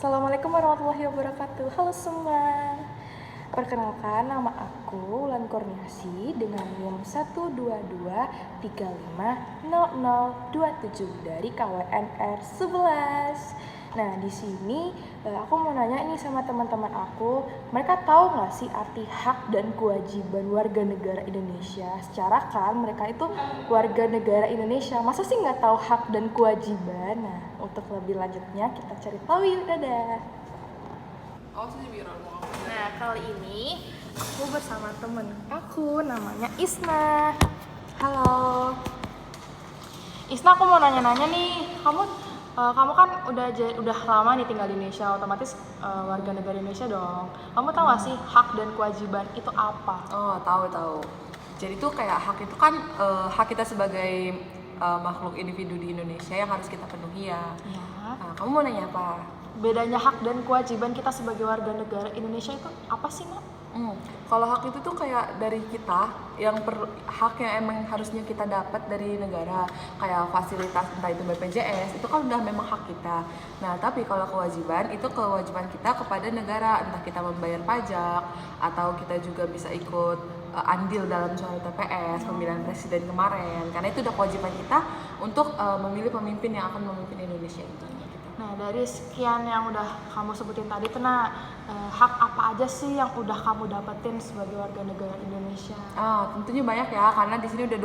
Assalamualaikum warahmatullahi wabarakatuh. Halo semua. Perkenalkan, nama aku Wulan Kurniasi dengan NIM 122350027 dari KWNR 11. Nah, di sini aku mau nanya nih sama teman-teman aku, mereka tahu nggak sih arti hak dan kewajiban warga negara Indonesia? Secara kan mereka itu warga negara Indonesia, masa sih nggak tahu hak dan kewajiban? Nah, untuk lebih lanjutnya kita cari tahu yuk, dadah. Nah, kali ini aku bersama temen aku namanya Isna. Halo. Isna, aku mau nanya-nanya nih. Kamu kan udah lama nih tinggal di Indonesia, otomatis warga negara Indonesia dong. Kamu tahu nggak sih hak dan kewajiban itu apa? Oh, tahu. Jadi tuh kayak hak itu kan hak kita sebagai makhluk individu di Indonesia yang harus kita penuhi ya. Ya. Nah, kamu mau nanya apa? Bedanya hak dan kewajiban kita sebagai warga negara Indonesia itu apa sih, Nak? Kalau hak itu tuh kayak dari kita hak yang emang harusnya kita dapat dari negara, kayak fasilitas entah itu BPJS itu kan udah memang hak kita. Nah, tapi kalau kewajiban itu kewajiban kita kepada negara, entah kita membayar pajak atau kita juga bisa ikut andil dalam suara TPS pemilihan presiden kemarin, karena itu udah kewajiban kita untuk memilih pemimpin yang akan memimpin Indonesia itu. Nah, dari sekian yang udah kamu sebutin tadi, hak apa aja sih yang udah kamu dapetin sebagai warga negara Indonesia? Tentunya banyak ya, karena di sini udah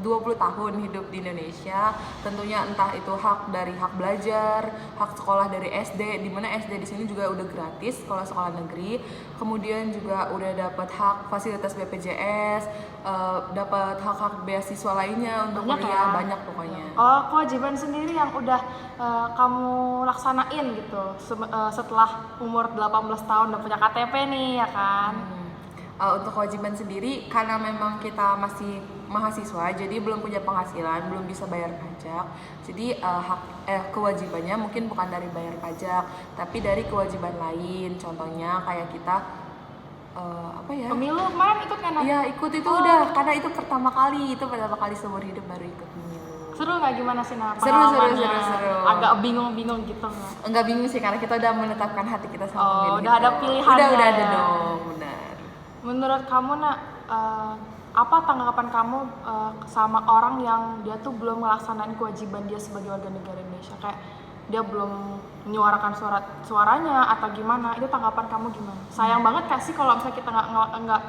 20 tahun hidup di Indonesia. Tentunya entah itu hak dari hak belajar, hak sekolah dari SD, di mana SD di sini juga udah gratis sekolah negeri. Kemudian juga udah dapat hak fasilitas BPJS, dapat hak-hak beasiswa lainnya untuk kuliah, banyak pokoknya. Oh, kewajiban sendiri yang udah kamu laksanain gitu setelah umur 18 tahun udah punya KTP nih ya kan? Untuk kewajiban sendiri, karena memang kita masih mahasiswa, jadi belum punya penghasilan, belum bisa bayar pajak. Jadi kewajibannya mungkin bukan dari bayar pajak, tapi dari kewajiban lain. Contohnya kayak kita pemilu kemarin ikut kan? Iya, ikut itu udah, karena itu pertama kali seumur hidup baru ikut pemilu. Seru nggak, gimana sih Seru. Agak bingung gitu nggak? Enggak bingung sih, karena kita udah menetapkan hati kita sama pemilu. Udah ada pilihannya. Udah ada dong, benar. Menurut kamu, Nak, apa tanggapan kamu sama orang yang dia tuh belum melaksanakan kewajiban dia sebagai warga negara Indonesia, kayak dia belum menyuarakan suaranya atau gimana? Itu tanggapan kamu gimana? Sayang banget gak sih kalau misalnya kita nggak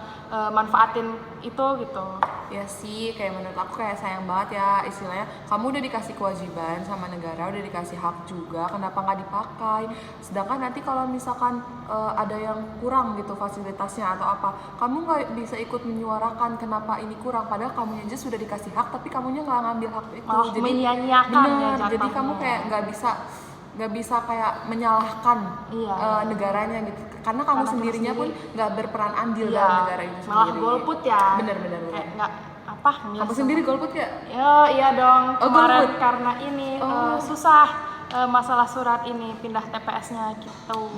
manfaatin itu gitu? Ya sih, kayak menurut aku kayak sayang banget ya, istilahnya kamu udah dikasih kewajiban sama negara, udah dikasih hak juga, kenapa nggak dipakai? Sedangkan nanti kalau misalkan ada yang kurang gitu fasilitasnya atau apa, kamu nggak bisa ikut menyuarakan kenapa ini kurang, padahal kamunya aja sudah dikasih hak tapi kamunya nggak ngambil hak itu. Jadi menyanyiakan ya, jadi kamu kayak nggak bisa kayak menyalahkan negaranya gitu, karena kamu sendirinya pun nggak berperan andil dalam negara itu sendiri. Malah golput ya. Bener. Kayak nggak apa? Kamu sendiri golput ya? Iya dong. Kemarin golput. karena ini susah masalah surat ini pindah TPS-nya gitu.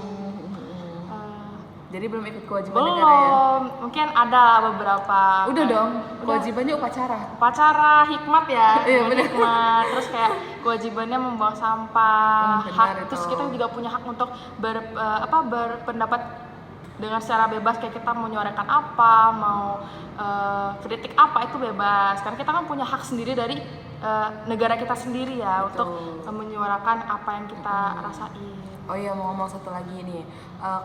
Jadi belum ikut kewajiban negara ya? Mungkin ada beberapa. Udah dong, kewajibannya upacara hikmat ya. Iya benar. Hikmat. Terus kayak kewajibannya membuang sampah, hak terus kita juga punya hak untuk berpendapat dengan secara bebas, kayak kita mau menyuarakan apa, mau kritik apa, itu bebas. Karena kita kan punya hak sendiri dari negara kita sendiri ya. Betul. Untuk menyuarakan apa yang kita rasain. Oh iya, mau ngomong satu lagi nih,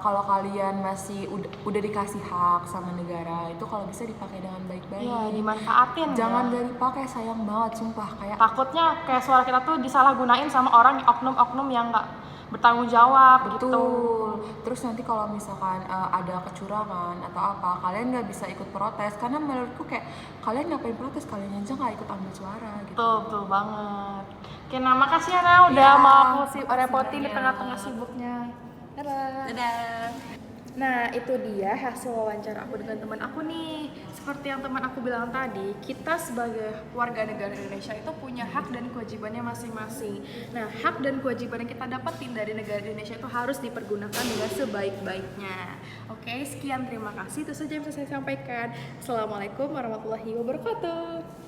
kalau kalian masih udah dikasih hak sama negara, itu kalau bisa dipakai dengan baik-baik. Iya, dimanfaatin. Jangan gak dipakai, sayang banget, sumpah. Kayak takutnya kayak suara kita tuh disalahgunain sama orang, oknum-oknum yang nggak bertanggung jawab. Betul. Gitu. Terus nanti kalau misalkan ada kecurangan atau apa, kalian nggak bisa ikut protes, karena menurutku kayak kalian ngapain protes, kalian aja nggak ikut ambil suara gitu. Betul banget. Oke, nah makasih ya Nah udah mau aku repotin di tengah-tengah sibuknya. Dadah. Nah, itu dia hasil wawancara aku dengan teman aku nih. Seperti yang teman aku bilang tadi, kita sebagai warga negara Indonesia itu punya hak dan kewajibannya masing-masing. Nah, hak dan kewajiban yang kita dapetin dari negara Indonesia itu harus dipergunakan dengan sebaik-baiknya. Oke, sekian, terima kasih. Itu saja yang bisa saya sampaikan. Assalamualaikum warahmatullahi wabarakatuh.